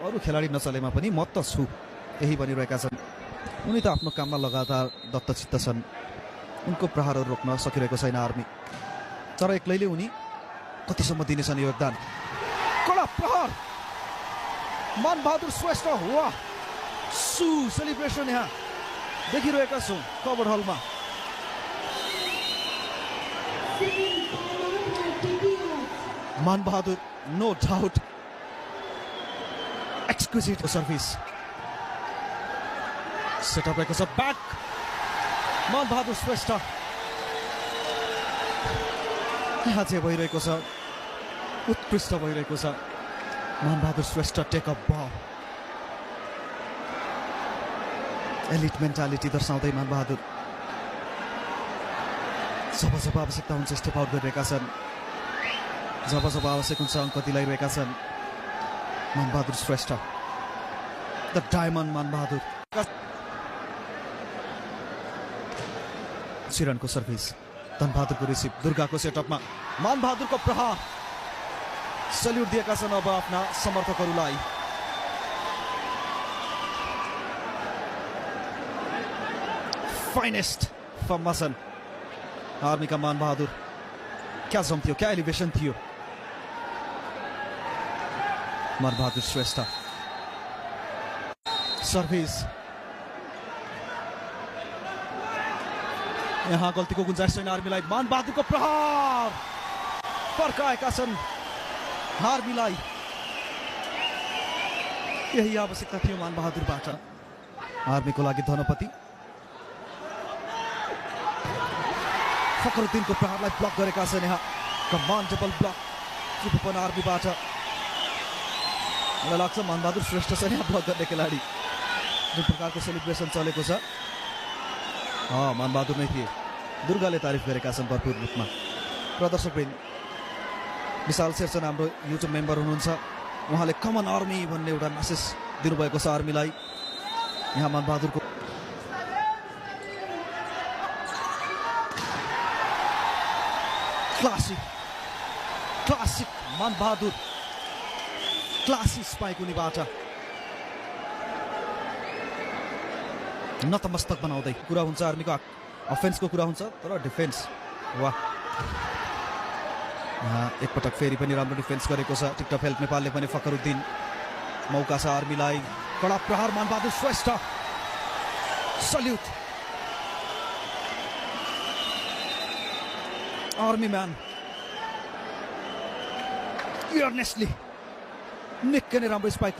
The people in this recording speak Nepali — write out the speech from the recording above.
अरू खेलाडी नचलेमा पनि म त छु यही भनिरहेका छन्। उनी त आफ्नो काममा लगातार दत्तचित्त छन्। उनको प्रहारहरू रोक्न सकिरहेको छैन आर्मी, तर एक्लैले उनी कतिसम्म दिनेछन् योगदान। कडा प्रहार मानबहादुर श्रेष्ठ। वाह, सेलिब्रेसन यहाँ देखिरहेका छौँ कभर हलमा। Manbahadur no doubt exclusive service. Setup रहेको छ ब्याक। मानबहादुर श्रेष्ठ यहाँ चाहिँ भइरहेको छ, उत्कृष्ट भइरहेको छ। मानबहादुर श्रेष्ठ टेक अप बल, एलिट मेन्टालिटी दर्शाउँदै मानबहादुर जब जब आवश्यकता हुन्छ स्टेप आउट गरिरहेका छन्, जब जब आवश्यक हुन्छ अङ्क दिलाइरहेका छन्। Manbahadur Shrestha the diamond Manbahadur. चिरणको सर्भिस, धनबहादुरको रिसिभ, दुर्गाको सेटअपमा मानबहादुरको प्रहार। सल्युट दिएका छन् अब आफ्ना समर्थकहरूलाई। फाइनेस्ट फर्मेसन आर्मीका मानबहादुर। क्या जम थियो, क्या एलिभेसन थियो। मानबहादुर श्रेष्ठ सर्भिस, यहाँ गल्तीको गुन्जाइस छैन आर्मीलाई। मानबहादुरको प्रहार फर्काएका छन् आर्मीलाई। यही आवश्यकता थियो मानबहादुरबाट। आर्मीको लागि धनपति फखरुद्दिनको प्रहारलाई ब्लक गरेका छन्। यहाँ कमान्डेबल ब्लक त्रिभुवन आर्मीबाट। मलाई लाग्छ मानबहादुर श्रेष्ठ छ यहाँ ब्लक गर्ने खेलाडी। जुन प्रकारको सेलिब्रेसन चलेको छ, मानबहादुर नै थिए। दुर्गाले तारिफ गरेका छन् भरपुर रूपमा। प्रदर्शकवृन्द विशाल शेरचन हाम्रो युट्युब मेम्बर हुनुहुन्छ, उहाँले कमन आर्मी भन्ने एउटा मेसेज दिनुभएको छ आर्मीलाई। यहाँ मानबहादुरको क्लासिक मानबहादुर, क्लासी स्पाइक उनीबाट नतमस्तक बनाउँदै। कुरा हुन्छ आर्मीको अफेन्सको कुरा हुन्छ, तर डिफेन्स वाह। यहाँ एकपटक फेरि पनि राम्रो डिफेन्स गरेको छ टिकटक हेल्प नेपालले पनि। फखरुद्दिन मौका छ आर्मीलाई। कडा प्रहार Manbahadur Shrestha, salute. Army man earnestly निकै नै राम्रो स्पाइक